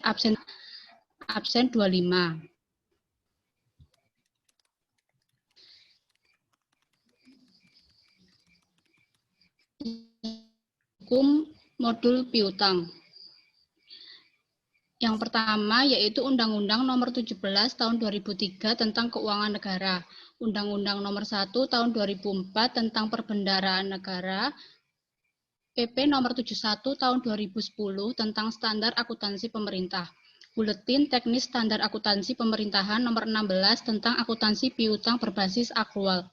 absen 25. Hukum modul piutang. Yang pertama yaitu Undang-Undang Nomor 17 Tahun 2003 tentang Keuangan Negara, Undang-Undang Nomor 1 Tahun 2004 tentang Perbendaharaan Negara, PP Nomor 71 Tahun 2010 tentang Standar Akuntansi Pemerintah, Buletin Teknis Standar Akuntansi Pemerintahan Nomor 16 tentang akuntansi piutang berbasis akrual.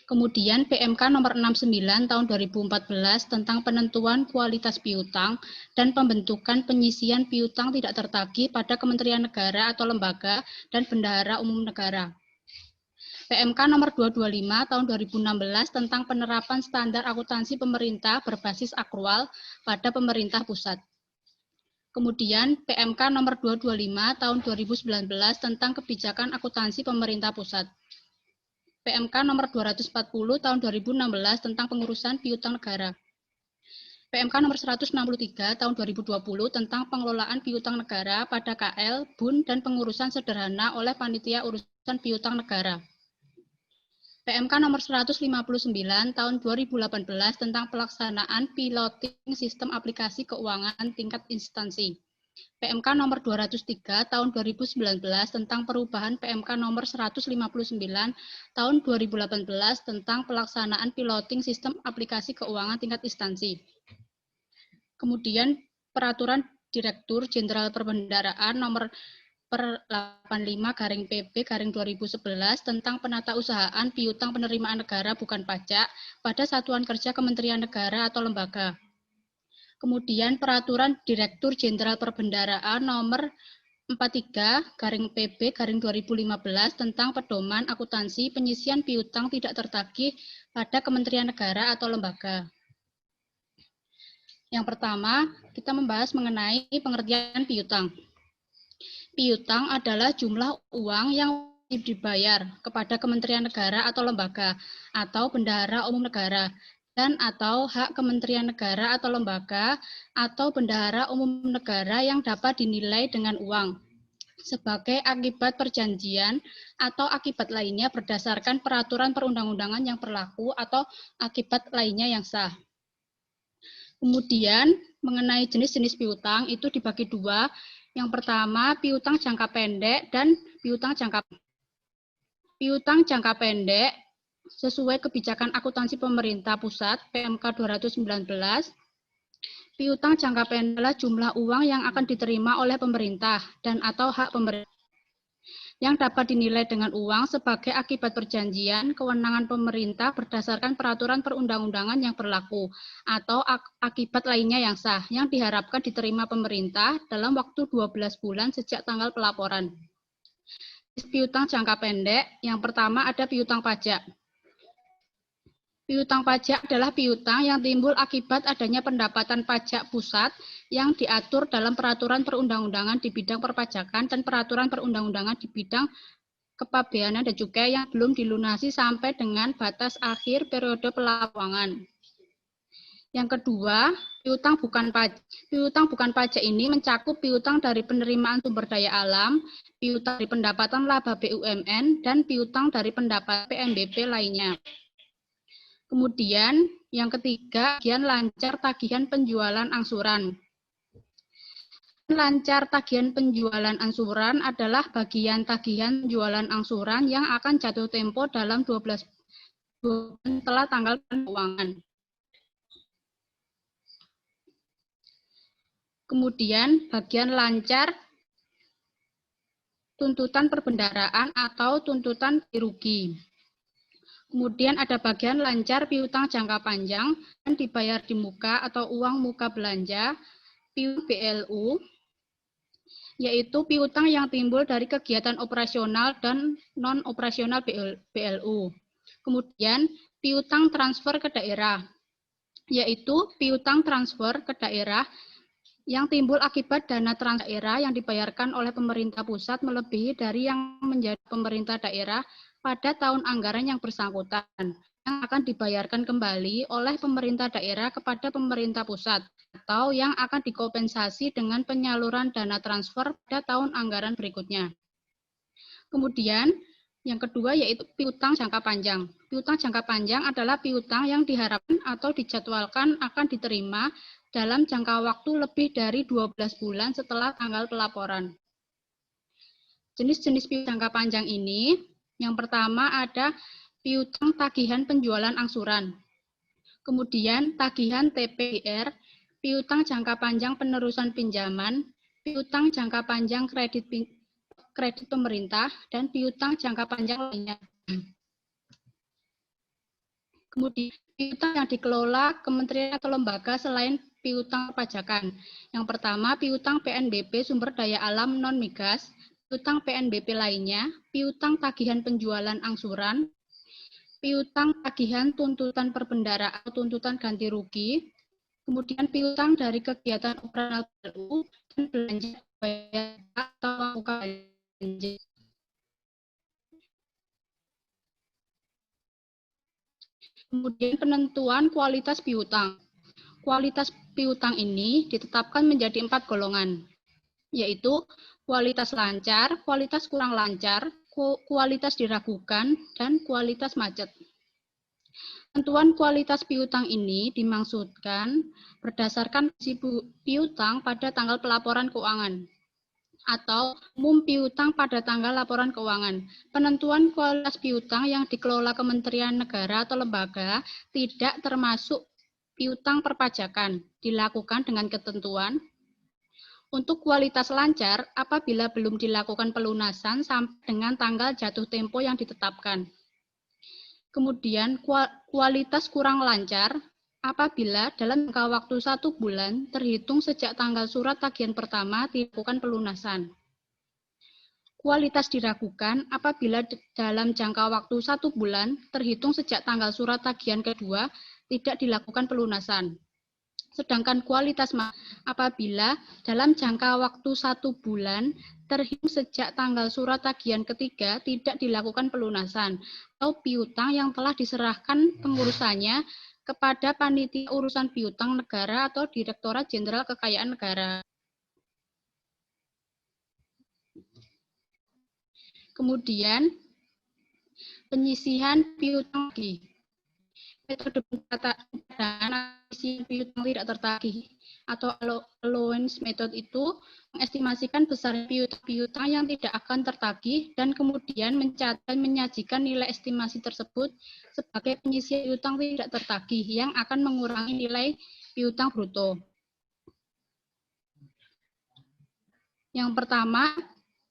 Kemudian PMK Nomor 69 Tahun 2014 tentang penentuan kualitas piutang dan pembentukan penyisian piutang tidak tertagih pada Kementerian Negara atau lembaga dan bendahara umum negara. PMK Nomor 225 Tahun 2016 tentang penerapan standar akuntansi pemerintah berbasis akrual pada pemerintah pusat. Kemudian PMK Nomor 225 Tahun 2019 tentang kebijakan akuntansi pemerintah pusat. PMK Nomor 240 Tahun 2016 tentang pengurusan piutang negara. PMK Nomor 163 Tahun 2020 tentang pengelolaan piutang negara pada KL, BUN, dan pengurusan sederhana oleh Panitia Urusan Piutang Negara. PMK Nomor 159 Tahun 2018 tentang pelaksanaan piloting sistem aplikasi keuangan tingkat instansi. PMK Nomor 203 Tahun 2019 tentang perubahan PMK Nomor 159 Tahun 2018 tentang pelaksanaan piloting sistem aplikasi keuangan tingkat instansi. Kemudian Peraturan Direktur Jenderal Perbendaharaan Nomor 85/PB/2011 tentang penatausahaan piutang penerimaan negara bukan pajak pada satuan kerja Kementerian Negara atau lembaga. Kemudian Peraturan Direktur Jenderal Perbendaharaan Nomor 43/PB/2015 tentang pedoman akuntansi penyisian piutang tidak tertagih pada Kementerian Negara atau lembaga. Yang pertama, kita membahas mengenai pengertian piutang. Piutang adalah jumlah uang yang dibayar kepada Kementerian Negara atau lembaga atau bendahara umum negara dan atau hak Kementerian Negara atau lembaga atau bendahara umum negara yang dapat dinilai dengan uang sebagai akibat perjanjian atau akibat lainnya berdasarkan peraturan perundang-undangan yang berlaku atau akibat lainnya yang sah. Kemudian mengenai jenis-jenis piutang itu dibagi dua. Yang pertama piutang jangka pendek dan piutang jangka pendek sesuai kebijakan akuntansi pemerintah pusat PMK 219. Piutang jangka pendek adalah jumlah uang yang akan diterima oleh pemerintah dan atau hak pemerintah yang dapat dinilai dengan uang sebagai akibat perjanjian kewenangan pemerintah berdasarkan peraturan perundang-undangan yang berlaku atau akibat lainnya yang sah yang diharapkan diterima pemerintah dalam waktu 12 bulan sejak tanggal pelaporan. Piutang jangka pendek, yang pertama ada piutang pajak. Piutang pajak adalah piutang yang timbul akibat adanya pendapatan pajak pusat yang diatur dalam peraturan perundang-undangan di bidang perpajakan dan peraturan perundang-undangan di bidang kepabeanan dan cukai yang belum dilunasi sampai dengan batas akhir periode pelaporan. Yang kedua, piutang bukan pajak. Piutang bukan pajak ini mencakup piutang dari penerimaan sumber daya alam, piutang dari pendapatan laba BUMN, dan piutang dari pendapatan PNBP lainnya. Kemudian, yang ketiga, bagian lancar tagihan penjualan angsuran. Lancar tagihan penjualan angsuran adalah bagian tagihan penjualan angsuran yang akan jatuh tempo dalam 12 bulan setelah tanggal keuangan. Kemudian bagian lancar tuntutan perbendaharaan atau tuntutan rugi. Kemudian ada bagian lancar piutang jangka panjang dan dibayar di muka atau uang muka belanja, piutang BLU, yaitu piutang yang timbul dari kegiatan operasional dan non-operasional BLU. Kemudian piutang transfer ke daerah, yaitu piutang transfer ke daerah yang timbul akibat dana transfer daerah yang dibayarkan oleh pemerintah pusat melebihi dari yang menjadi pemerintah daerah pada tahun anggaran yang bersangkutan, yang akan dibayarkan kembali oleh pemerintah daerah kepada pemerintah pusat atau yang akan dikompensasi dengan penyaluran dana transfer pada tahun anggaran berikutnya. Kemudian, yang kedua yaitu piutang jangka panjang. Piutang jangka panjang adalah piutang yang diharapkan atau dijadwalkan akan diterima dalam jangka waktu lebih dari 12 bulan setelah tanggal pelaporan. Jenis-jenis piutang jangka panjang ini, yang pertama ada piutang tagihan penjualan angsuran. Kemudian tagihan TPR, piutang jangka panjang penerusan pinjaman, piutang jangka panjang kredit pemerintah, dan piutang jangka panjang lainnya. Kemudian piutang yang dikelola kementerian atau lembaga selain piutang perpajakan. Yang pertama, piutang PNBP sumber daya alam non-migas, piutang PNBP lainnya, piutang tagihan penjualan angsuran, piutang tagihan tuntutan perbendaharaan atau tuntutan ganti rugi, kemudian piutang dari kegiatan operasional PLU dan belanja bayar atau belanja. Kemudian penentuan kualitas piutang. Kualitas piutang ini ditetapkan menjadi 4 golongan, yaitu kualitas lancar, kualitas kurang lancar, kualitas diragukan, dan kualitas macet. Penentuan kualitas piutang ini dimaksudkan berdasarkan piutang pada tanggal pelaporan keuangan atau umum piutang pada tanggal laporan keuangan. Penentuan kualitas piutang yang dikelola Kementerian Negara atau lembaga tidak termasuk piutang perpajakan, dilakukan dengan ketentuan untuk kualitas lancar apabila belum dilakukan pelunasan sampai dengan tanggal jatuh tempo yang ditetapkan. Kemudian kualitas kurang lancar apabila dalam jangka waktu 1 bulan terhitung sejak tanggal surat tagihan pertama dilakukan pelunasan. Kualitas diragukan apabila dalam jangka waktu 1 bulan terhitung sejak tanggal surat tagihan kedua tidak dilakukan pelunasan. Sedangkan kualitas apabila dalam jangka waktu 1 bulan terhitung sejak tanggal surat tagihan ketiga tidak dilakukan pelunasan atau piutang yang telah diserahkan pengurusannya kepada Panitia Urusan Piutang Negara atau Direktorat Jenderal Kekayaan Negara. Kemudian penyisihan piutang tagih. Metode pencataan piutang tidak tertagih atau allowance method itu mengestimasikan besar piutang yang tidak akan tertagih dan kemudian menyajikan nilai estimasi tersebut sebagai penyisihan piutang tidak tertagih yang akan mengurangi nilai piutang bruto. Yang pertama,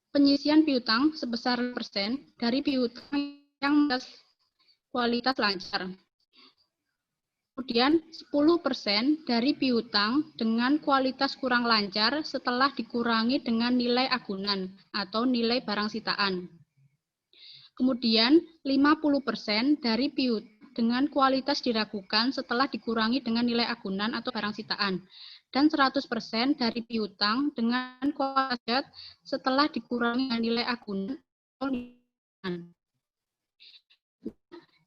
penyisihan piutang sebesar persen dari piutang yang kualitas lancar. Kemudian 10% dari piutang dengan kualitas kurang lancar setelah dikurangi dengan nilai agunan atau nilai barang sitaan. Kemudian 50% dari piutang dengan kualitas diragukan setelah dikurangi dengan nilai agunan atau barang sitaan. Dan 100% dari piutang dengan kualitas setelah dikurangi dengan nilai agunan atau nilai agunan.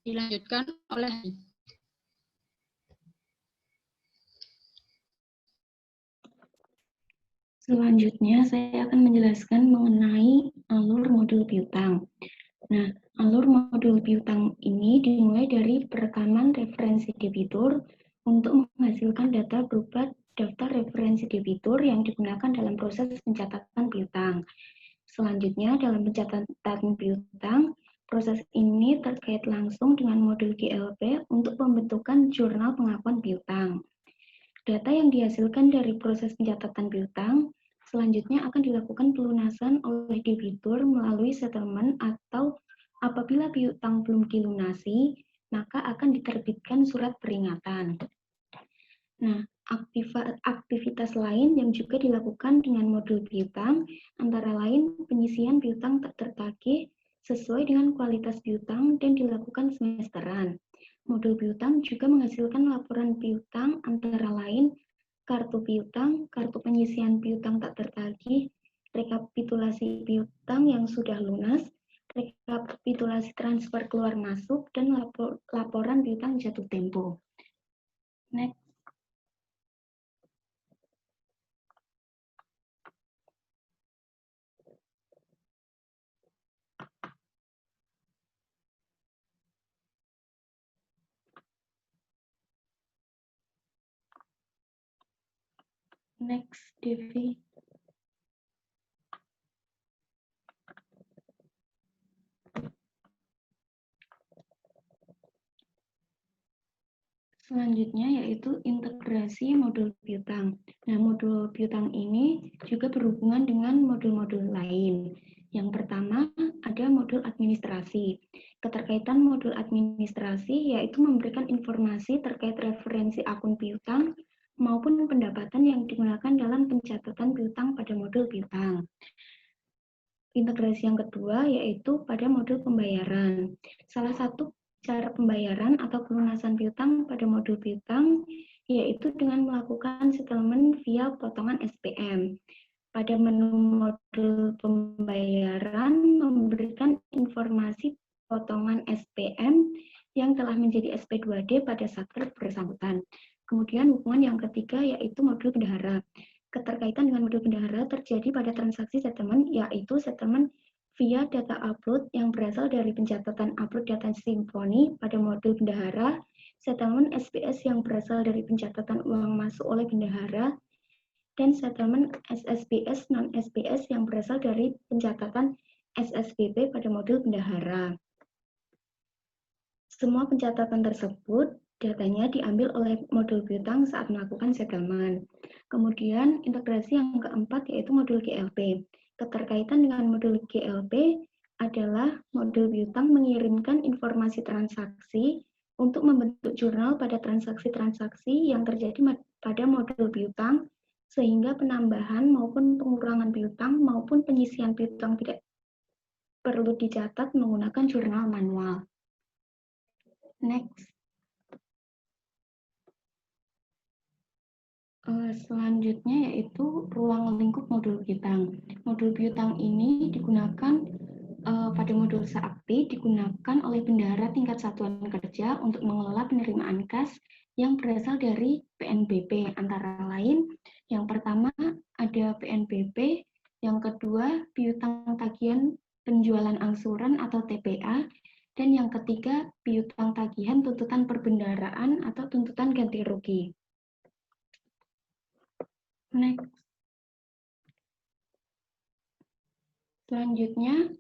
Dilanjutkan oleh Selanjutnya, saya akan menjelaskan mengenai alur modul piutang. Nah, alur modul piutang ini dimulai dari perekaman referensi debitur untuk menghasilkan data berupa daftar referensi debitur yang digunakan dalam proses pencatatan piutang. Selanjutnya, dalam pencatatan piutang, proses ini terkait langsung dengan modul GLP untuk pembentukan jurnal pengakuan piutang. Data yang dihasilkan dari proses pencatatan piutang selanjutnya akan dilakukan pelunasan oleh debitur melalui settlement atau apabila piutang belum dilunasi, maka akan diterbitkan surat peringatan. Nah, aktivitas lain yang juga dilakukan dengan modul piutang antara lain penyisihan piutang tak tertagih sesuai dengan kualitas piutang dan dilakukan semesteran. Modul piutang juga menghasilkan laporan piutang antara lain kartu piutang, kartu penyisihan piutang tak tertagih, rekapitulasi piutang yang sudah lunas, rekapitulasi transfer keluar masuk, dan laporan piutang jatuh tempo. Next. Next, Devi. Selanjutnya yaitu integrasi modul piutang. Nah, modul piutang ini juga berhubungan dengan modul-modul lain. Yang pertama ada modul administrasi. Keterkaitan modul administrasi yaitu memberikan informasi terkait referensi akun piutang maupun pendapatan yang digunakan dalam pencatatan piutang pada modul piutang. Integrasi yang kedua yaitu pada modul pembayaran. Salah satu cara pembayaran atau pelunasan piutang pada modul piutang yaitu dengan melakukan settlement via potongan SPM. Pada menu modul pembayaran memberikan informasi potongan SPM yang telah menjadi SP2D pada satker bersangkutan. Kemudian hubungan yang ketiga yaitu modul bendahara. Keterkaitan dengan modul bendahara terjadi pada transaksi settlement yaitu settlement via data upload yang berasal dari pencatatan upload data simfoni pada modul bendahara, settlement SPS yang berasal dari pencatatan uang masuk oleh bendahara, dan settlement SSBS non-SPS yang berasal dari pencatatan SSBP pada modul bendahara. Semua pencatatan tersebut datanya diambil oleh modul piutang saat melakukan settlement. Kemudian integrasi yang keempat yaitu modul GLP. Keterkaitan dengan modul GLP adalah modul piutang mengirimkan informasi transaksi untuk membentuk jurnal pada transaksi-transaksi yang terjadi pada modul piutang sehingga penambahan maupun pengurangan piutang maupun penyisian piutang tidak perlu dicatat menggunakan jurnal manual. Next. Selanjutnya yaitu ruang lingkup modul piutang. Modul piutang ini digunakan pada modul Sakti digunakan oleh bendahara tingkat satuan kerja untuk mengelola penerimaan kas yang berasal dari PNBP. Antara lain, yang pertama ada PNBP, yang kedua piutang tagihan penjualan angsuran atau TPA, dan yang ketiga piutang tagihan tuntutan perbendaharaan atau tuntutan ganti rugi. Next. Selanjutnya,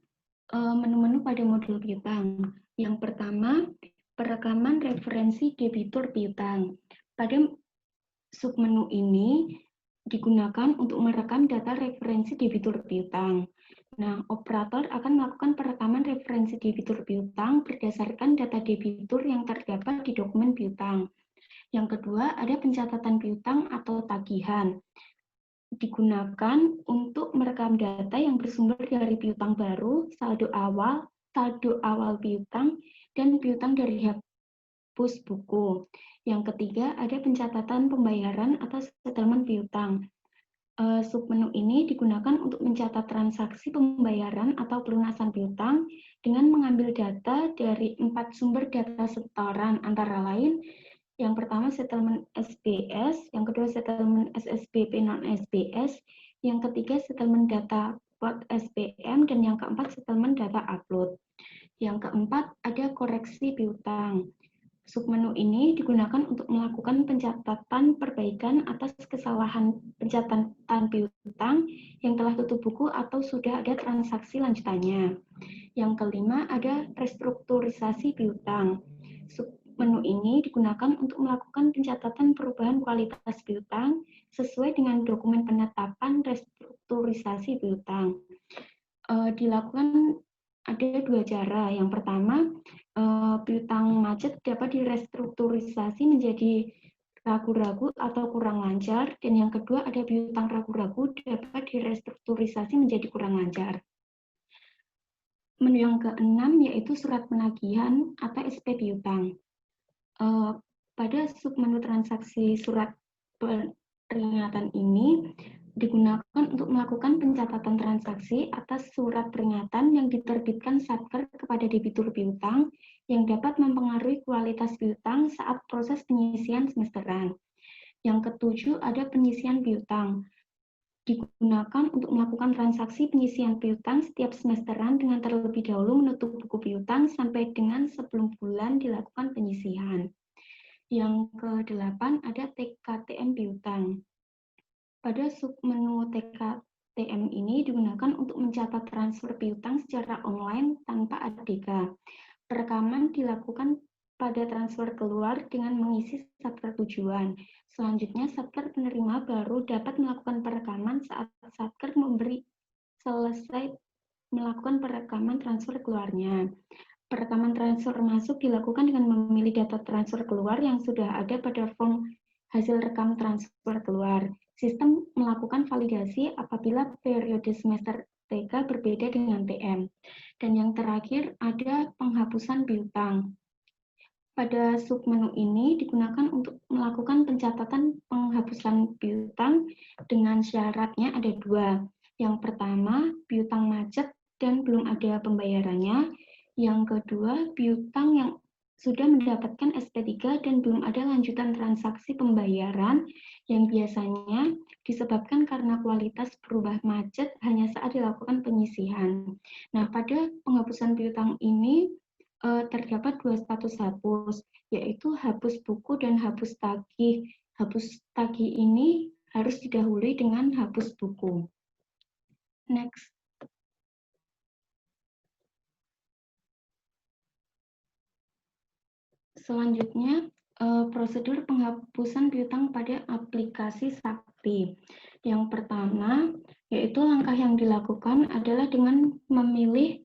menu-menu pada modul piutang. Yang pertama, perekaman referensi debitur piutang. Pada submenu ini digunakan untuk merekam data referensi debitur piutang. Nah, operator akan melakukan perekaman referensi debitur piutang berdasarkan data debitur yang terdapat di dokumen piutang. Yang kedua, ada pencatatan piutang atau tagihan. Digunakan untuk merekam data yang bersumber dari piutang baru, saldo awal piutang, dan piutang dari hapus buku. Yang ketiga, ada pencatatan pembayaran atau settlement piutang. Submenu ini digunakan untuk mencatat transaksi pembayaran atau pelunasan piutang dengan mengambil data dari 4 sumber data setoran, antara lain yang pertama settlement SBS, yang kedua settlement SSBP non-SBS, yang ketiga settlement data pot SPM, dan yang keempat settlement data upload. Yang keempat ada koreksi piutang. Submenu ini digunakan untuk melakukan pencatatan perbaikan atas kesalahan pencatatan piutang yang telah tutup buku atau sudah ada transaksi lanjutannya. Yang kelima ada restrukturisasi piutang. Menu ini digunakan untuk melakukan pencatatan perubahan kualitas piutang sesuai dengan dokumen penetapan restrukturisasi piutang. Dilakukan ada 2 cara. Yang pertama, piutang macet dapat direstrukturisasi menjadi ragu-ragu atau kurang lancar, dan yang kedua ada piutang ragu-ragu dapat direstrukturisasi menjadi kurang lancar. Menu yang keenam yaitu surat penagihan atau SP piutang. Pada submenu transaksi surat peringatan ini digunakan untuk melakukan pencatatan transaksi atas surat peringatan yang diterbitkan Satker kepada debitur piutang yang dapat mempengaruhi kualitas piutang saat proses penyisian semesteran. Yang ketujuh, ada penyisian piutang. Digunakan untuk melakukan transaksi penyisian piutang setiap semesteran dengan terlebih dahulu menutup buku piutang sampai dengan 10 bulan dilakukan penyisian. Yang ke-8 ada TKTM piutang. Pada submenu TKTM ini digunakan untuk mencatat transfer piutang secara online tanpa ADK. Perekaman dilakukan pada transfer keluar dengan mengisi Satker tujuan. Selanjutnya, Satker penerima baru dapat melakukan perekaman saat Satker selesai melakukan perekaman transfer keluarnya. Perekaman transfer masuk dilakukan dengan memilih data transfer keluar yang sudah ada pada form hasil rekam transfer keluar. Sistem melakukan validasi apabila periode semester TK berbeda dengan TM. Dan yang terakhir ada penghapusan piutang. Pada submenu ini digunakan untuk melakukan pencatatan penghapusan piutang dengan syaratnya ada dua. Yang pertama, piutang macet dan belum ada pembayarannya. Yang kedua, piutang yang sudah mendapatkan SP3 dan belum ada lanjutan transaksi pembayaran yang biasanya disebabkan karena kualitas berubah macet hanya saat dilakukan penyisihan. Nah, pada penghapusan piutang ini terdapat dua status hapus, yaitu hapus buku dan hapus tagih. Hapus tagih ini harus didahului dengan hapus buku. Next. Selanjutnya, prosedur penghapusan piutang pada aplikasi Sakti. Yang pertama, yaitu langkah yang dilakukan adalah dengan memilih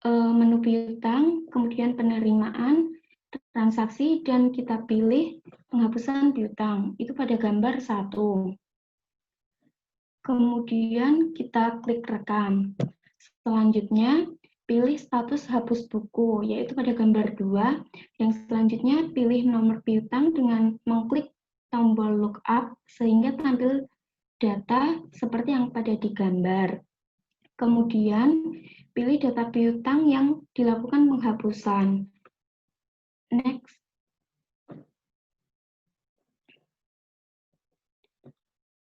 menu piutang, kemudian penerimaan, transaksi, dan kita pilih penghapusan piutang. Itu pada gambar 1. Kemudian kita klik rekam. Selanjutnya, pilih status hapus buku, yaitu pada gambar 2. Yang selanjutnya, pilih nomor piutang dengan mengklik tombol lookup sehingga tampil data seperti yang pada di gambar. Kemudian, pilih data piutang yang dilakukan penghapusan. Next.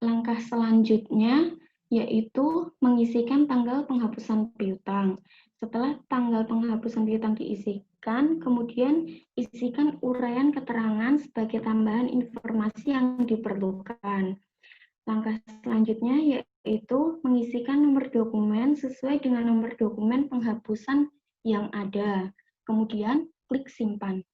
Langkah selanjutnya yaitu mengisikan tanggal penghapusan piutang. Setelah tanggal penghapusan piutang diisikan, kemudian isikan uraian keterangan sebagai tambahan informasi yang diperlukan. Langkah selanjutnya yaitu mengisikan nomor dokumen sesuai dengan nomor dokumen penghapusan yang ada. Kemudian klik simpan.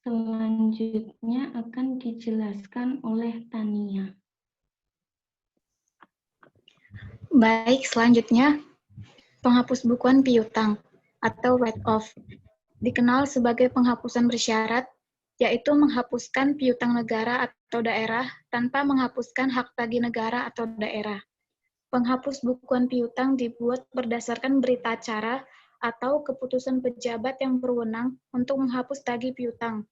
Selanjutnya akan dijelaskan oleh Tania. Baik, selanjutnya penghapus bukuan piutang atau write-off. Dikenal sebagai penghapusan bersyarat, yaitu menghapuskan piutang negara atau daerah tanpa menghapuskan hak tagih negara atau daerah. Penghapus bukuan piutang dibuat berdasarkan berita acara atau keputusan pejabat yang berwenang untuk menghapus tagih piutang.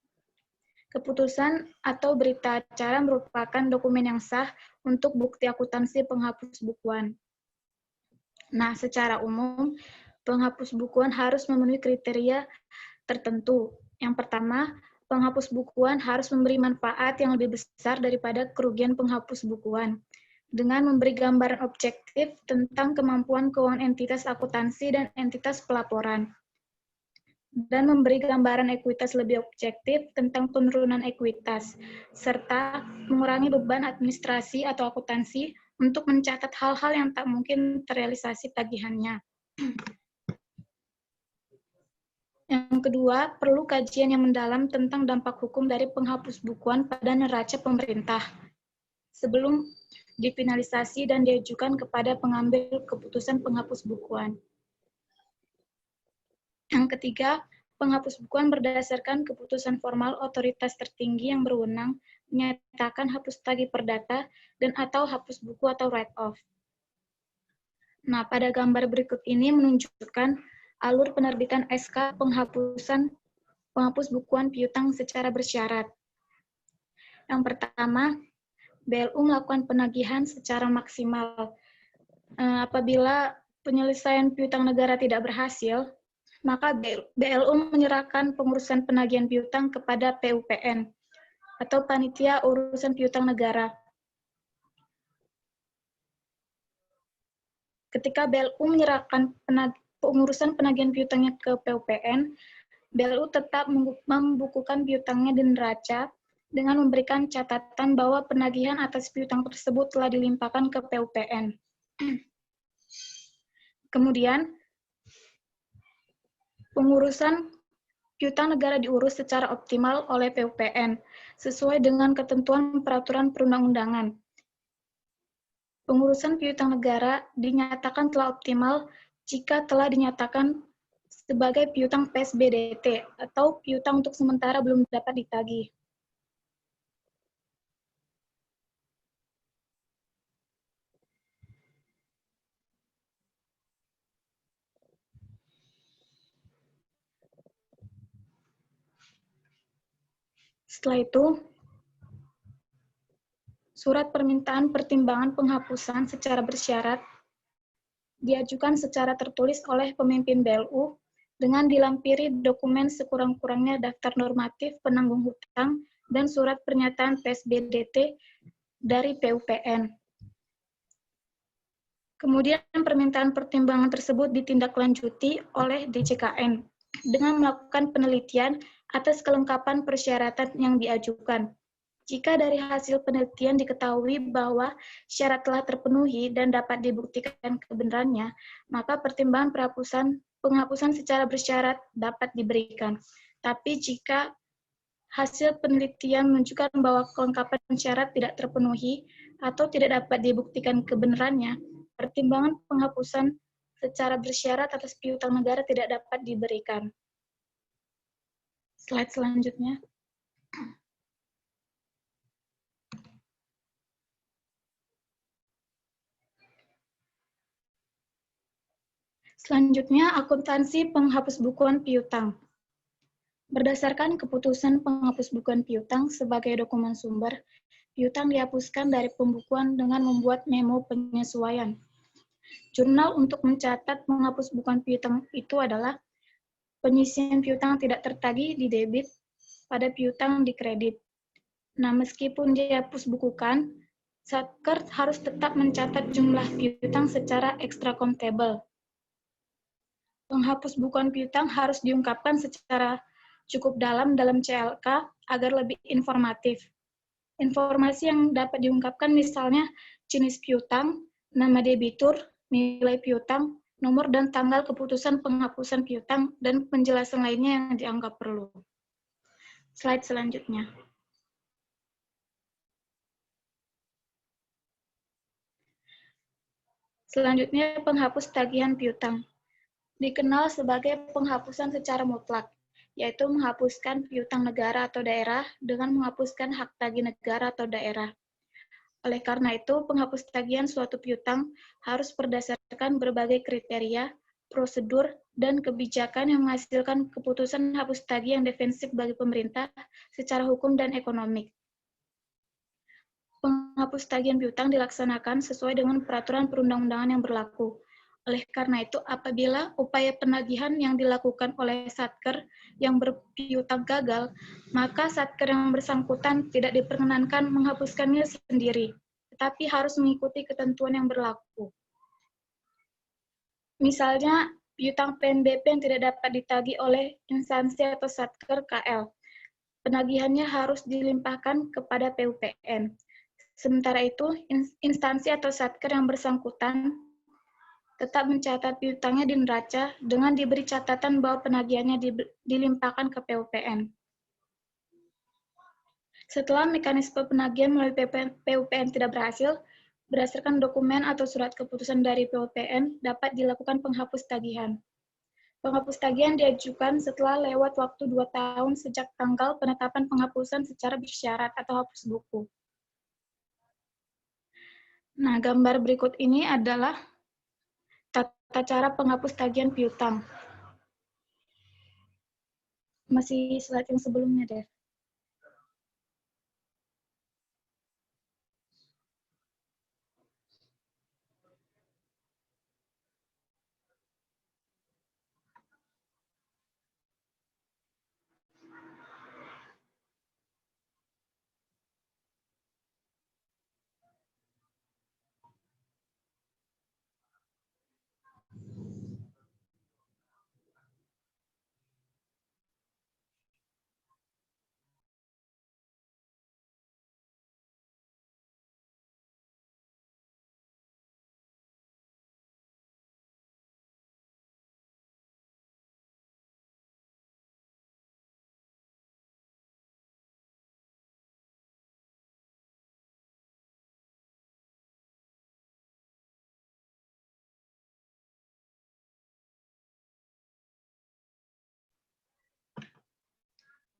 Keputusan atau berita acara merupakan dokumen yang sah untuk bukti akuntansi penghapus bukuan. Nah, secara umum, penghapus bukuan harus memenuhi kriteria tertentu. Yang pertama, penghapus bukuan harus memberi manfaat yang lebih besar daripada kerugian penghapus bukuan, dengan memberi gambaran objektif tentang kemampuan keuangan entitas akuntansi dan entitas pelaporan, dan memberi gambaran ekuitas lebih objektif tentang penurunan ekuitas, serta mengurangi beban administrasi atau akuntansi untuk mencatat hal-hal yang tak mungkin terrealisasi tagihannya. Yang kedua, perlu kajian yang mendalam tentang dampak hukum dari penghapus bukuan pada neraca pemerintah sebelum difinalisasi dan diajukan kepada pengambil keputusan penghapus bukuan. Yang ketiga, penghapus bukuan berdasarkan keputusan formal otoritas tertinggi yang berwenang menyatakan hapus tagih perdata dan atau hapus buku atau write-off. Nah, pada gambar berikut ini menunjukkan alur penerbitan SK penghapus bukuan piutang secara bersyarat. Yang pertama, BLU melakukan penagihan secara maksimal. Apabila penyelesaian piutang negara tidak berhasil, maka BLU menyerahkan pengurusan penagihan piutang kepada PUPN atau Panitia Urusan Piutang Negara. Ketika BLU menyerahkan pengurusan penagihan piutangnya ke PUPN, BLU tetap membukukan piutangnya di neraca dengan memberikan catatan bahwa penagihan atas piutang tersebut telah dilimpahkan ke PUPN. Kemudian, pengurusan piutang negara diurus secara optimal oleh PUPN sesuai dengan ketentuan peraturan perundang-undangan. Pengurusan piutang negara dinyatakan telah optimal jika telah dinyatakan sebagai piutang PSBDT atau piutang untuk sementara belum dapat ditagih. Setelah itu, surat permintaan pertimbangan penghapusan secara bersyarat diajukan secara tertulis oleh pemimpin BLU dengan dilampiri dokumen sekurang-kurangnya daftar normatif penanggung hutang dan surat pernyataan PSBDT dari PUPN. Kemudian permintaan pertimbangan tersebut ditindaklanjuti oleh DJKN dengan melakukan penelitian atas kelengkapan persyaratan yang diajukan. Jika dari hasil penelitian diketahui bahwa syarat telah terpenuhi dan dapat dibuktikan kebenarannya, maka pertimbangan penghapusan secara bersyarat dapat diberikan. Tapi jika hasil penelitian menunjukkan bahwa kelengkapan syarat tidak terpenuhi atau tidak dapat dibuktikan kebenarannya, pertimbangan penghapusan secara bersyarat atas piutang negara tidak dapat diberikan. Slide selanjutnya. Selanjutnya, akuntansi penghapus bukuan piutang. Berdasarkan keputusan penghapus bukuan piutang sebagai dokumen sumber, piutang dihapuskan dari pembukuan dengan membuat memo penyesuaian. Jurnal untuk mencatat menghapus bukuan piutang itu adalah penyisian piutang tidak tertagih di debit pada piutang di kredit. Nah, meskipun dihapus bukukan, Satker harus tetap mencatat jumlah piutang secara extra countable. Penghapus bukuan piutang harus diungkapkan secara cukup dalam CLK agar lebih informatif. Informasi yang dapat diungkapkan misalnya jenis piutang, nama debitur, nilai piutang, nomor dan tanggal keputusan penghapusan piutang, dan penjelasan lainnya yang dianggap perlu. Slide selanjutnya. Selanjutnya, penghapus tagihan piutang. Dikenal sebagai penghapusan secara mutlak, yaitu menghapuskan piutang negara atau daerah dengan menghapuskan hak tagih negara atau daerah. Oleh karena itu, penghapus tagihan suatu piutang harus berdasarkan berbagai kriteria, prosedur, dan kebijakan yang menghasilkan keputusan hapus tagih yang defensif bagi pemerintah secara hukum dan ekonomik. Penghapus tagihan piutang dilaksanakan sesuai dengan peraturan perundang-undangan yang berlaku. Oleh karena itu, apabila upaya penagihan yang dilakukan oleh Satker yang berpiutang gagal, maka Satker yang bersangkutan tidak diperkenankan menghapuskannya sendiri, tetapi harus mengikuti ketentuan yang berlaku. Misalnya, piutang PNBP yang tidak dapat ditagih oleh instansi atau Satker KL, penagihannya harus dilimpahkan kepada PUPN. Sementara itu, instansi atau Satker yang bersangkutan tetap mencatat piutangnya di neraca dengan diberi catatan bahwa penagihannya dilimpahkan ke PUPN. Setelah mekanisme penagihan melalui PUPN tidak berhasil, berdasarkan dokumen atau surat keputusan dari PUPN dapat dilakukan penghapus tagihan. Penghapus tagihan diajukan setelah lewat waktu 2 tahun sejak tanggal penetapan penghapusan secara bersyarat atau hapus buku. Nah, gambar berikut ini adalah tata cara penghapus tagihan piutang. Masih slide yang sebelumnya, Dev.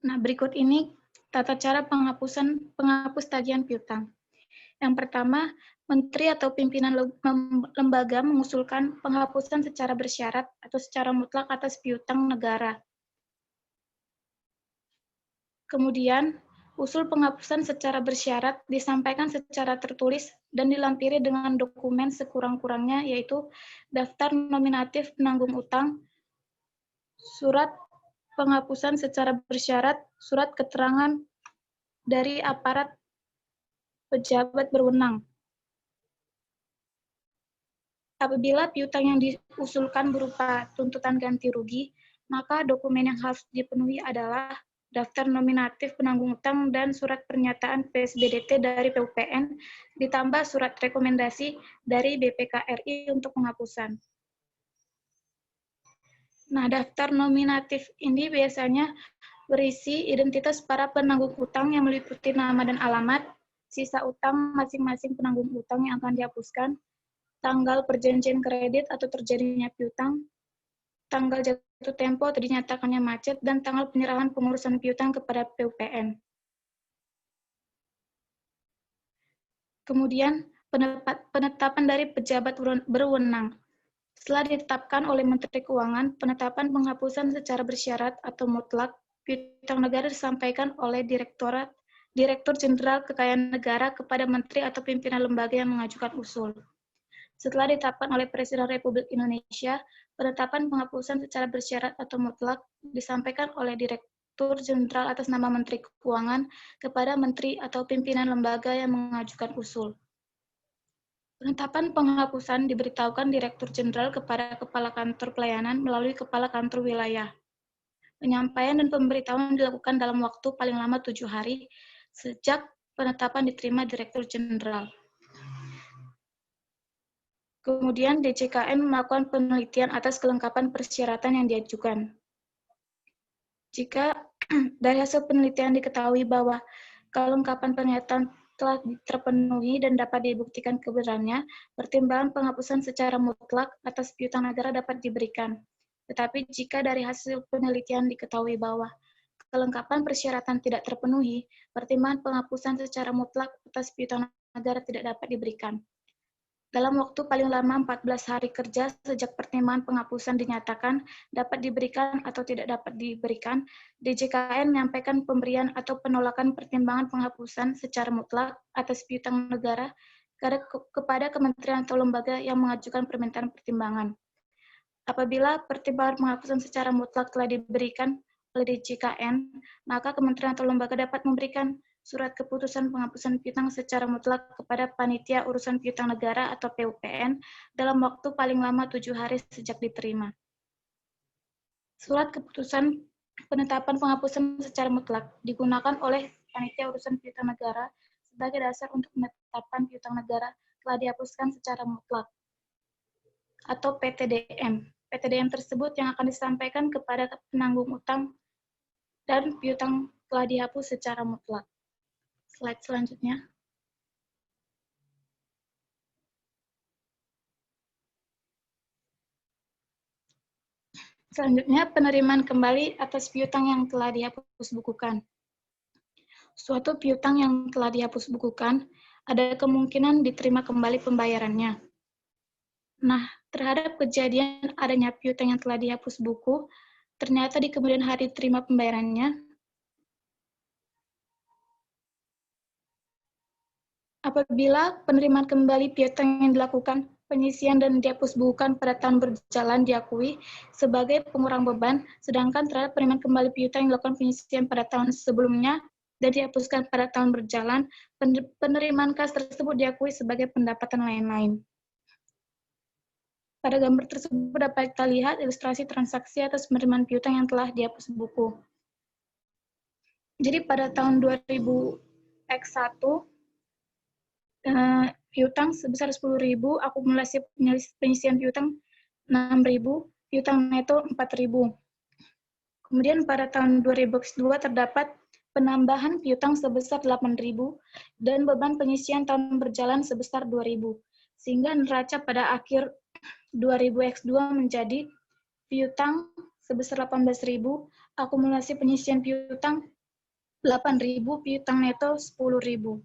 Nah, berikut ini tata cara penghapus tagihan piutang. Yang pertama, Menteri atau pimpinan lembaga mengusulkan penghapusan secara bersyarat atau secara mutlak atas piutang negara. Kemudian, usul penghapusan secara bersyarat disampaikan secara tertulis dan dilampiri dengan dokumen sekurang-kurangnya, yaitu daftar nominatif penanggung utang, surat penghapusan secara bersyarat, surat keterangan dari aparat pejabat berwenang. Apabila piutang yang diusulkan berupa tuntutan ganti rugi, maka dokumen yang harus dipenuhi adalah daftar nominatif penanggung utang dan surat pernyataan PSBDT dari PUPN, ditambah surat rekomendasi dari BPKRI untuk penghapusan. Nah, daftar nominatif ini biasanya berisi identitas para penanggung utang yang meliputi nama dan alamat, sisa utang masing-masing penanggung utang yang akan dihapuskan, tanggal perjanjian kredit atau terjadinya piutang, tanggal jatuh tempo atau dinyatakannya macet, dan tanggal penyerahan pengurusan piutang kepada PUPN. Kemudian, penetapan dari pejabat berwenang. Setelah ditetapkan oleh Menteri Keuangan, penetapan penghapusan secara bersyarat atau mutlak piutang negara disampaikan oleh Direktur Jenderal Kekayaan Negara kepada Menteri atau pimpinan lembaga yang mengajukan usul. Setelah ditetapkan oleh Presiden Republik Indonesia, penetapan penghapusan secara bersyarat atau mutlak disampaikan oleh Direktur Jenderal atas nama Menteri Keuangan kepada Menteri atau pimpinan lembaga yang mengajukan usul. Penetapan penghapusan diberitahukan Direktur Jenderal kepada Kepala Kantor Pelayanan melalui Kepala Kantor Wilayah. Penyampaian dan pemberitahuan dilakukan dalam waktu paling lama 7 hari sejak penetapan diterima Direktur Jenderal. Kemudian DJKN melakukan penelitian atas kelengkapan persyaratan yang diajukan. Jika dari hasil penelitian diketahui bahwa kelengkapan pernyataan telah terpenuhi dan dapat dibuktikan kebenarannya, pertimbangan penghapusan secara mutlak atas piutang negara dapat diberikan. Tetapi jika dari hasil penelitian diketahui bahwa kelengkapan persyaratan tidak terpenuhi, pertimbangan penghapusan secara mutlak atas piutang negara tidak dapat diberikan. Dalam waktu paling lama 14 hari kerja sejak pertimbangan penghapusan dinyatakan dapat diberikan atau tidak dapat diberikan, DJKN menyampaikan pemberian atau penolakan pertimbangan penghapusan secara mutlak atas piutang negara kepada kementerian atau lembaga yang mengajukan permintaan pertimbangan. Apabila pertimbangan penghapusan secara mutlak telah diberikan oleh DJKN, maka kementerian atau lembaga dapat memberikan surat keputusan penghapusan piutang secara mutlak kepada Panitia Urusan Piutang Negara atau PUPN dalam waktu paling lama 7 hari sejak diterima. Surat keputusan penetapan penghapusan secara mutlak digunakan oleh Panitia Urusan Piutang Negara sebagai dasar untuk penetapan piutang negara telah dihapuskan secara mutlak atau PTDM. PTDM tersebut yang akan disampaikan kepada penanggung utang dan piutang telah dihapus secara mutlak. Slide selanjutnya. Selanjutnya, penerimaan kembali atas piutang yang telah dihapus bukukan. Suatu piutang yang telah dihapus bukukan ada kemungkinan diterima kembali pembayarannya. Nah, terhadap kejadian adanya piutang yang telah dihapus buku, ternyata di kemudian hari terima pembayarannya, apabila penerimaan kembali piutang yang dilakukan penyisian dan dihapus bukukan pada tahun berjalan diakui sebagai pengurang beban, sedangkan terhadap penerimaan kembali piutang yang dilakukan penyisian pada tahun sebelumnya dan dihapuskan pada tahun berjalan, penerimaan kas tersebut diakui sebagai pendapatan lain-lain. Pada gambar tersebut dapat kita lihat ilustrasi transaksi atas penerimaan piutang yang telah dihapus buku. Jadi pada tahun 2000X1, piutang sebesar 10.000, akumulasi penyisian piutang 6.000, piutang neto 4.000. Kemudian pada tahun 2002 terdapat penambahan piutang sebesar 8.000 dan beban penyisian tahun berjalan sebesar 2.000. Sehingga neraca pada akhir 2000X2 menjadi piutang sebesar 18.000, akumulasi penyisian piutang 8.000, piutang neto 10.000.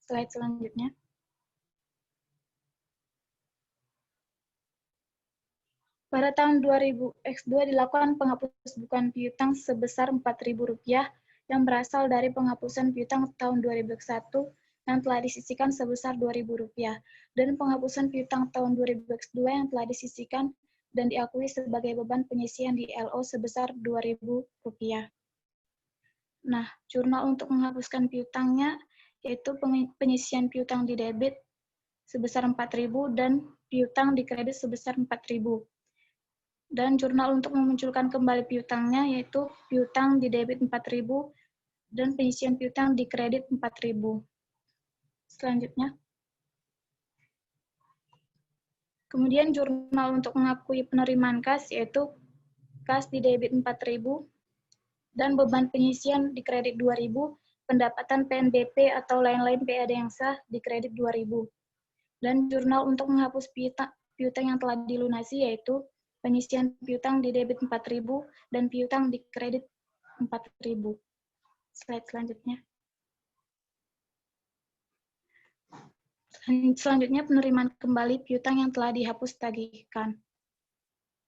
Slide selanjutnya. Pada tahun 2000 X2 dilakukan penghapus bukuan piutang sebesar Rp4.000 yang berasal dari penghapusan piutang tahun 2001 yang telah disisihkan sebesar Rp2.000 dan penghapusan piutang tahun 2002 yang telah disisihkan dan diakui sebagai beban penyisihan di LO sebesar Rp2.000. Nah, jurnal untuk menghapuskan piutangnya yaitu penyisihan piutang di debit sebesar 4.000 dan piutang di kredit sebesar 4.000. Dan jurnal untuk memunculkan kembali piutangnya yaitu piutang di debit 4.000 dan penyisihan piutang di kredit 4.000. Selanjutnya. Kemudian jurnal untuk mengakui penerimaan kas yaitu kas di debit 4.000 dan beban penyisihan di kredit 2.000, pendapatan PNBP atau lain-lain PAD yang sah di kredit 2.000. Dan jurnal untuk menghapus piutang yang telah dilunasi yaitu penyisihan piutang di debit 4.000 dan piutang di kredit 4.000. Slide selanjutnya. Selanjutnya penerimaan kembali piutang yang telah dihapus tagihkan.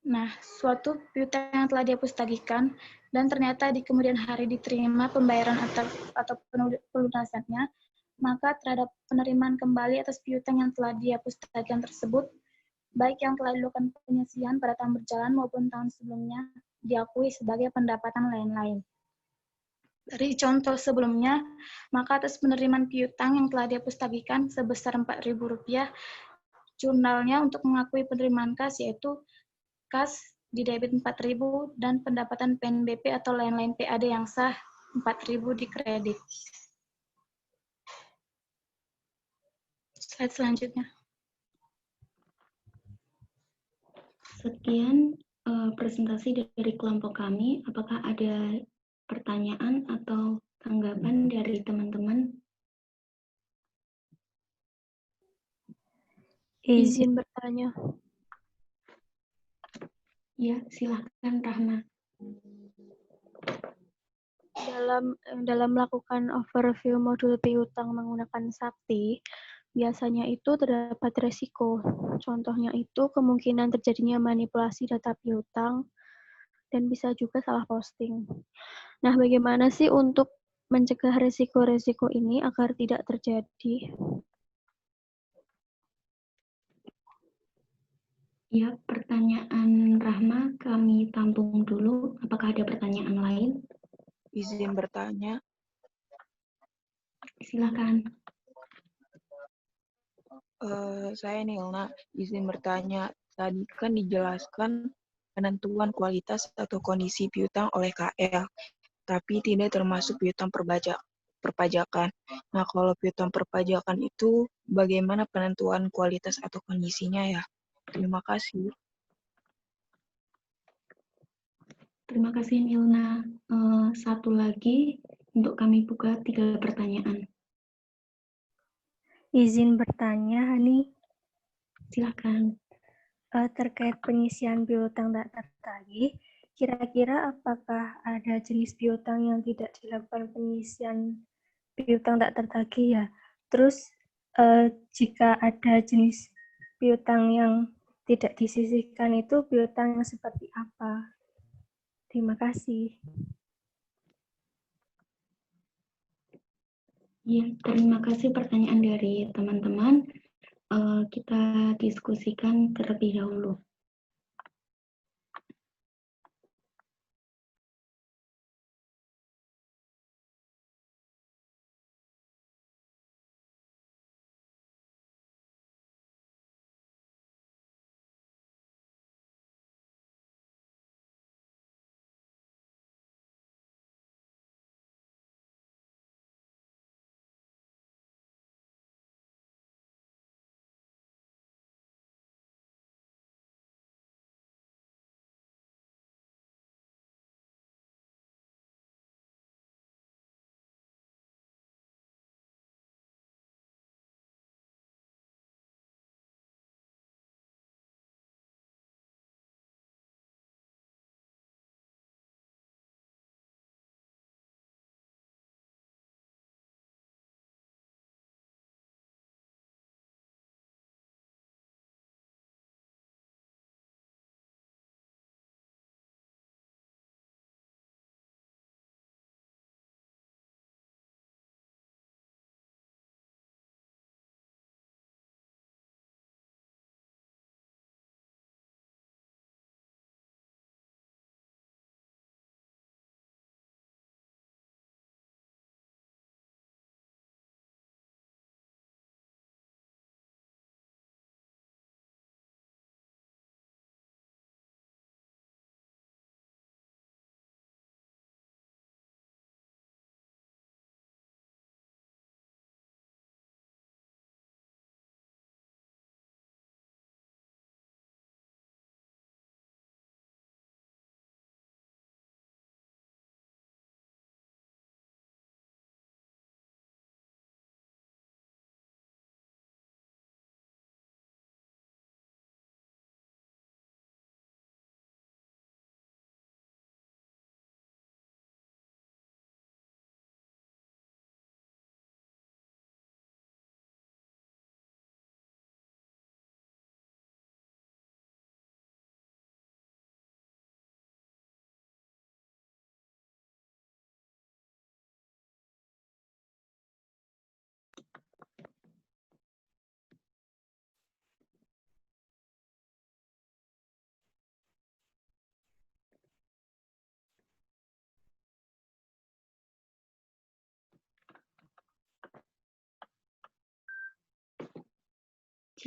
Nah, suatu piutang yang telah dihapus tagihkan dan ternyata di kemudian hari diterima pembayaran atau pelunasannya, maka terhadap penerimaan kembali atas piutang yang telah dihapus tagihan tersebut, baik yang telah dilakukan penyisihan pada tahun berjalan maupun tahun sebelumnya, diakui sebagai pendapatan lain-lain. Dari contoh sebelumnya, maka atas penerimaan piutang yang telah dihapus tagihkan sebesar Rp4.000, jurnalnya untuk mengakui penerimaan kas yaitu kas di debit 4.000 dan pendapatan PNBP atau lain-lain PAD yang sah 4.000 di kredit. Slide selanjutnya. Sekian presentasi dari kelompok kami. Apakah ada pertanyaan atau tanggapan dari teman-teman? Izin bertanya. Ya, silakan Rahma. Dalam melakukan overview modul piutang menggunakan Sakti, biasanya itu terdapat resiko. Contohnya itu kemungkinan terjadinya manipulasi data piutang dan bisa juga salah posting. Nah, bagaimana sih untuk mencegah resiko-resiko ini agar tidak terjadi? Ya, pertanyaan Rahma kami tampung dulu. Apakah ada pertanyaan lain? Izin bertanya. Silakan. Saya Nilna, izin bertanya. Tadi kan dijelaskan penentuan kualitas atau kondisi piutang oleh KL, tapi tidak termasuk piutang perpajakan. Nah, kalau piutang perpajakan itu bagaimana penentuan kualitas atau kondisinya ya? Terima kasih. Terima kasih Nilna. Satu lagi untuk kami buka 3 pertanyaan. Izin bertanya, Hani. Silakan. Terkait pengisian piutang tak tertagih, kira-kira apakah ada jenis piutang yang tidak dilakukan pengisian piutang tak tertagih ya? Terus jika ada jenis piutang yang tidak disisihkan itu piutang yang seperti apa? Terima kasih. Ya, terima kasih pertanyaan dari teman-teman. Kita diskusikan terlebih dahulu.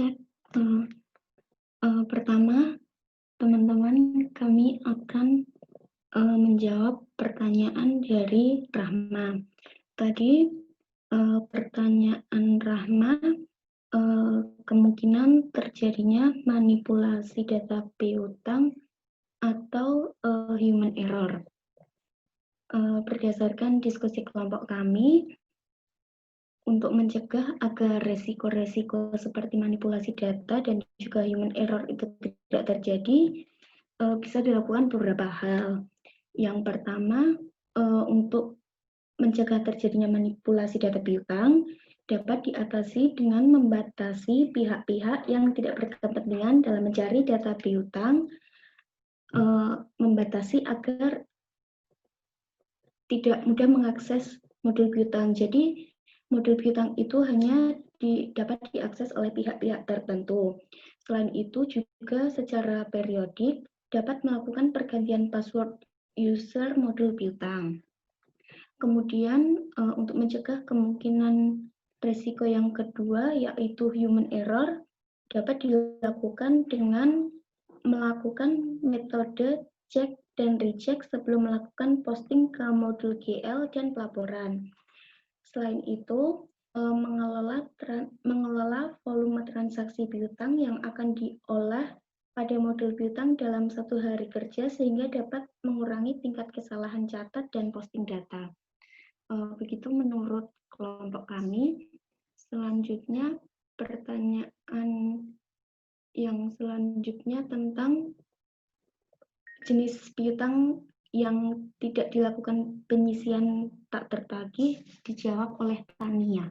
chat. Pertama, teman-teman, kami akan menjawab pertanyaan dari Rahma. Tadi pertanyaan Rahma, kemungkinan terjadinya manipulasi data piutang atau human error. Berdasarkan diskusi kelompok kami, untuk mencegah agar resiko-resiko seperti manipulasi data dan juga human error itu tidak terjadi, bisa dilakukan beberapa hal. Yang pertama, untuk mencegah terjadinya manipulasi data piutang dapat diatasi dengan membatasi pihak-pihak yang tidak berkepentingan dalam mencari data piutang, membatasi agar tidak mudah mengakses modul piutang. Jadi modul piutang itu hanya dapat diakses oleh pihak-pihak tertentu. Selain itu juga secara periodik dapat melakukan pergantian password user modul piutang. Kemudian untuk mencegah kemungkinan risiko yang kedua yaitu human error dapat dilakukan dengan melakukan metode cek dan recheck sebelum melakukan posting ke modul GL dan pelaporan. Selain itu, mengelola volume transaksi piutang yang akan diolah pada modul piutang dalam 1 hari kerja sehingga dapat mengurangi tingkat kesalahan catat dan posting data. Begitu menurut kelompok kami. Selanjutnya, pertanyaan yang selanjutnya tentang jenis piutang yang tidak dilakukan penyisian tak tertagih dijawab oleh Tania.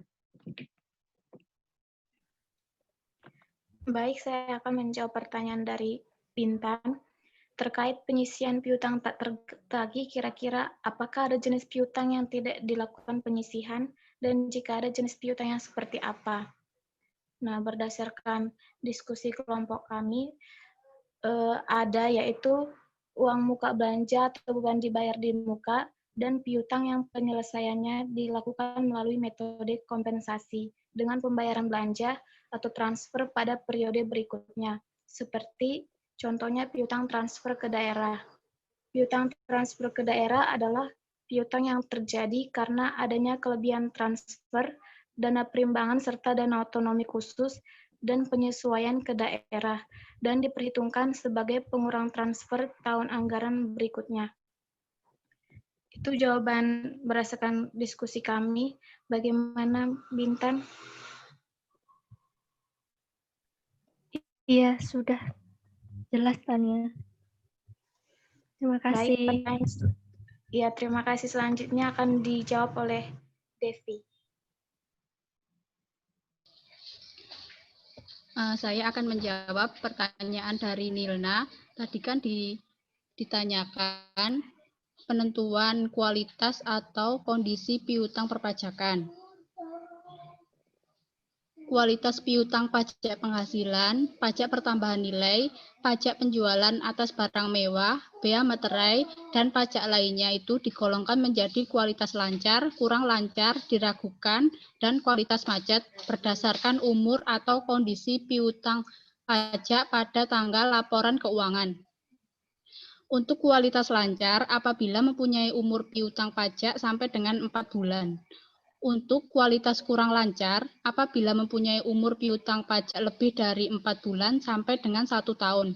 Baik, saya akan menjawab pertanyaan dari Bintan. Terkait penyisian piutang tak tertagih, kira-kira apakah ada jenis piutang yang tidak dilakukan penyisihan, dan jika ada jenis piutang yang seperti apa? Nah, berdasarkan diskusi kelompok kami, ada yaitu uang muka belanja atau beban dibayar di muka, dan piutang yang penyelesaiannya dilakukan melalui metode kompensasi dengan pembayaran belanja atau transfer pada periode berikutnya, seperti contohnya piutang transfer ke daerah. Piutang transfer ke daerah adalah piutang yang terjadi karena adanya kelebihan transfer, dana perimbangan, serta dana otonomi khusus dan penyesuaian ke daerah, dan diperhitungkan sebagai pengurang transfer tahun anggaran berikutnya. Itu jawaban berdasarkan diskusi kami. Bagaimana, Bintan? Iya, sudah jelas, Tania. Terima kasih. Ya, terima kasih. Selanjutnya akan dijawab oleh Devi. Saya akan menjawab pertanyaan dari Nilna. Tadi kan ditanyakan penentuan kualitas atau kondisi piutang perpajakan. Kualitas piutang pajak penghasilan, pajak pertambahan nilai, pajak penjualan atas barang mewah, bea materai, dan pajak lainnya itu digolongkan menjadi kualitas lancar, kurang lancar, diragukan, dan kualitas macet berdasarkan umur atau kondisi piutang pajak pada tanggal laporan keuangan. Untuk kualitas lancar apabila mempunyai umur piutang pajak sampai dengan 4 bulan. Untuk kualitas kurang lancar, apabila mempunyai umur piutang pajak lebih dari 4 bulan sampai dengan 1 tahun.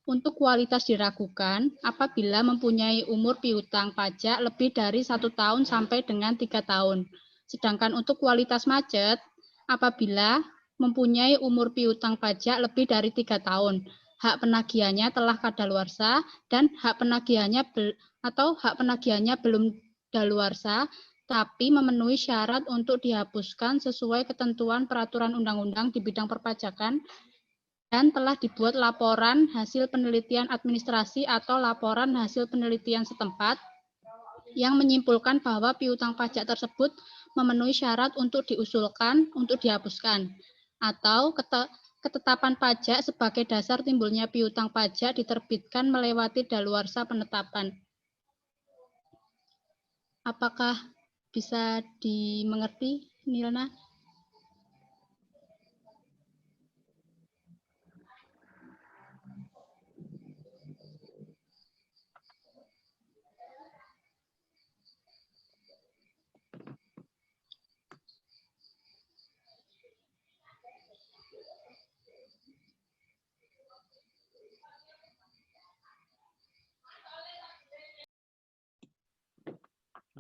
Untuk kualitas diragukan, apabila mempunyai umur piutang pajak lebih dari 1 tahun sampai dengan 3 tahun. Sedangkan untuk kualitas macet, apabila mempunyai umur piutang pajak lebih dari 3 tahun. Hak penagihannya telah kadaluarsa dan hak penagihannya belum daluarsa, tapi memenuhi syarat untuk dihapuskan sesuai ketentuan peraturan undang-undang di bidang perpajakan dan telah dibuat laporan hasil penelitian administrasi atau laporan hasil penelitian setempat yang menyimpulkan bahwa piutang pajak tersebut memenuhi syarat untuk diusulkan untuk dihapuskan, atau ketetapan pajak sebagai dasar timbulnya piutang pajak diterbitkan melewati daluarsa penetapan. Apakah bisa dimengerti, Nilna?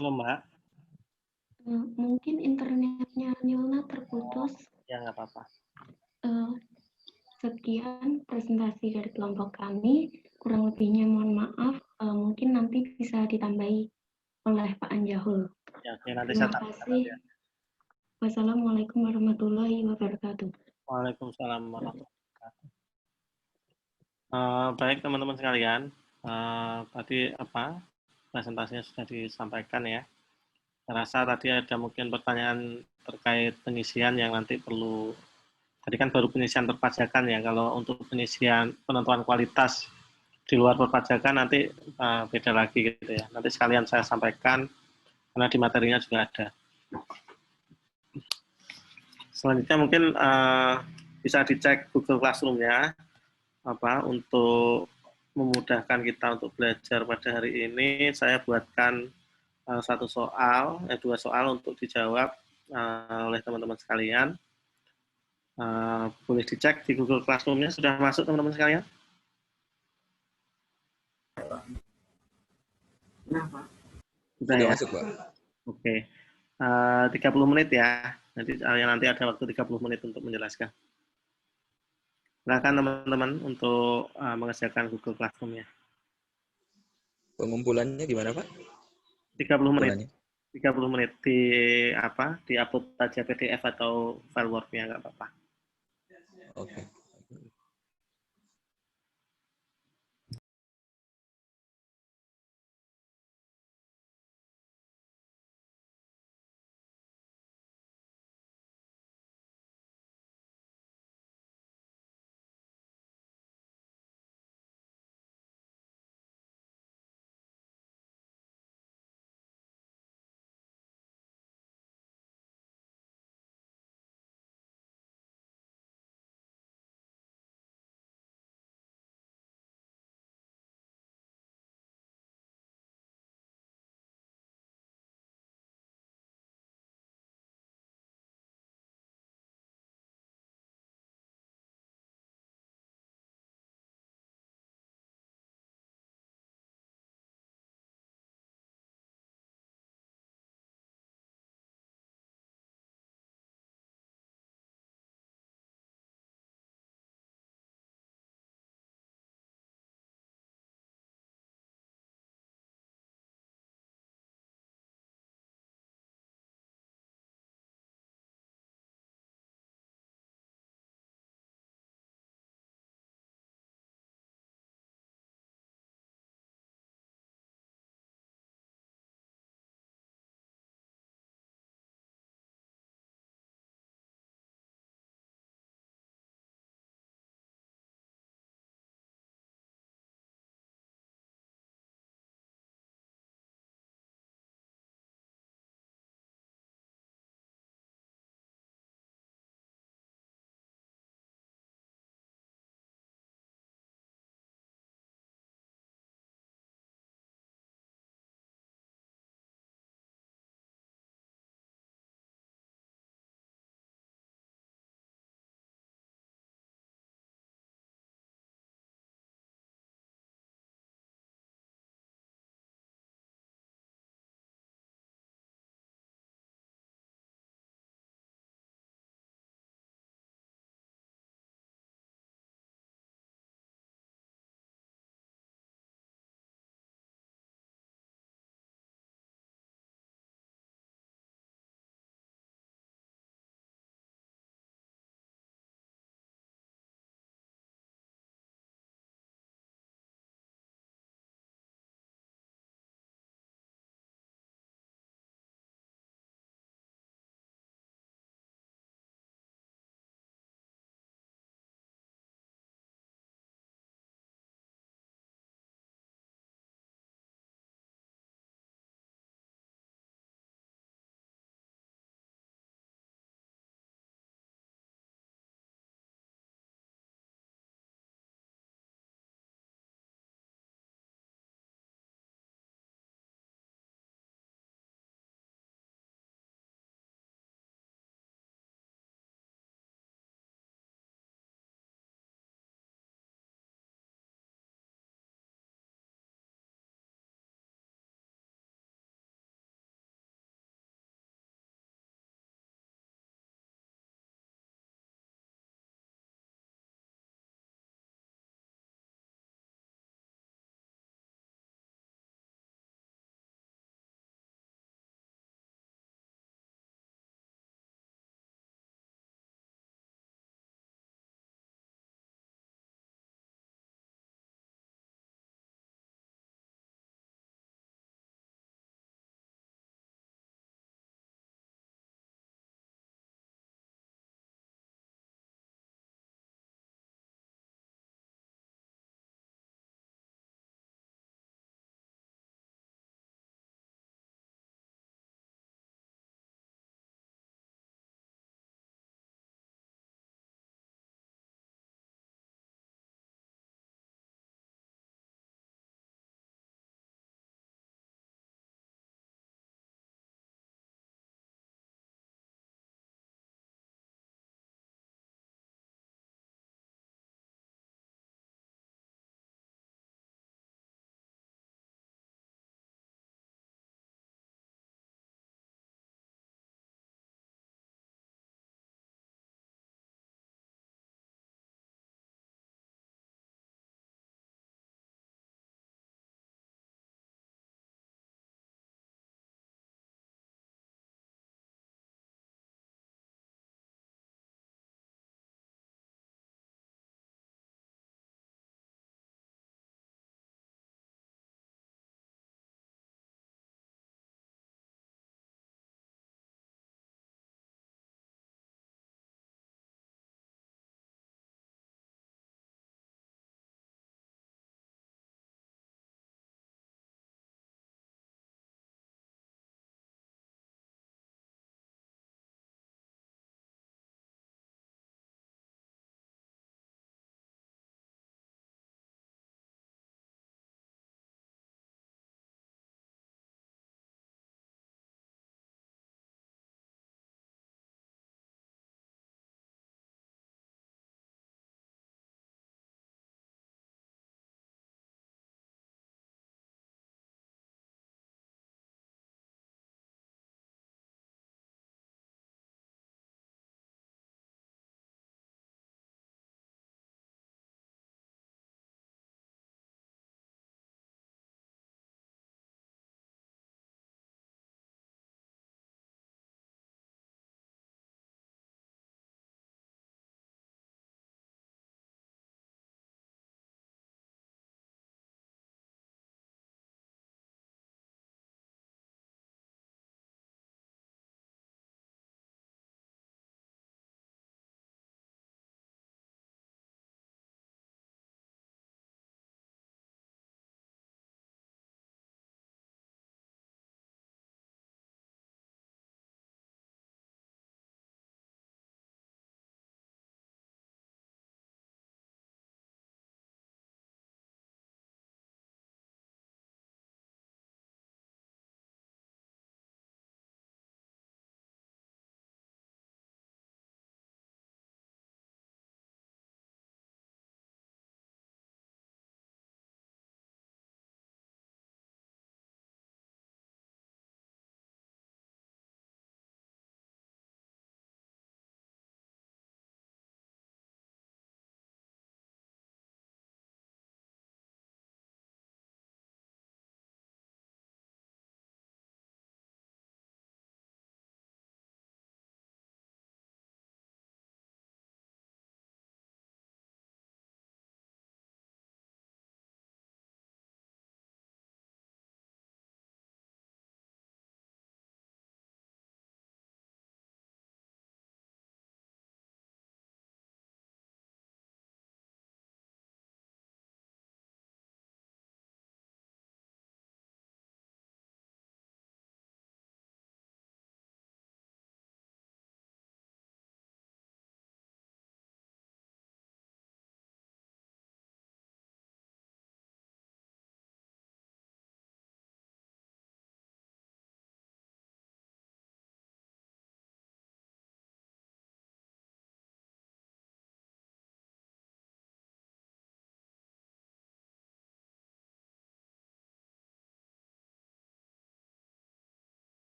Halo Mbak. Mungkin internetnya Nilna terputus. Ya, nggak apa-apa. Sekian presentasi dari kelompok kami. Kurang lebihnya mohon maaf. Mungkin nanti bisa ditambahi oleh Pak Anjahul. Ya, oke, nanti Terima saya tambahkan kasih. ya. Wassalamualaikum warahmatullahi wabarakatuh. Waalaikumsalam warahmatullahi wabarakatuh. Baik teman-teman sekalian, tadi presentasinya sudah disampaikan ya. Saya rasa tadi ada mungkin pertanyaan terkait pengisian yang nanti perlu. Tadi kan baru pengisian perpajakan ya. Kalau untuk pengisian penentuan kualitas di luar perpajakan nanti beda lagi gitu ya. Nanti sekalian saya sampaikan karena di materinya juga ada. Selanjutnya mungkin bisa dicek Google Classroom-nya untuk memudahkan kita untuk belajar pada hari ini. Saya buatkan dua soal untuk dijawab oleh teman-teman sekalian. Boleh dicek di Google Classroom-nya sudah masuk teman-teman sekalian? Sudah ya? Masuk, Pak. Oke. 30 menit ya. Nanti ada waktu 30 menit untuk menjelaskan. Silakan teman-teman untuk mengerjakan Google Classroom-nya. Pengumpulannya gimana, Pak? 30 menit. Pengumpulannya. 30 menit di upload saja PDF atau file Word-nya nggak apa-apa. Oke.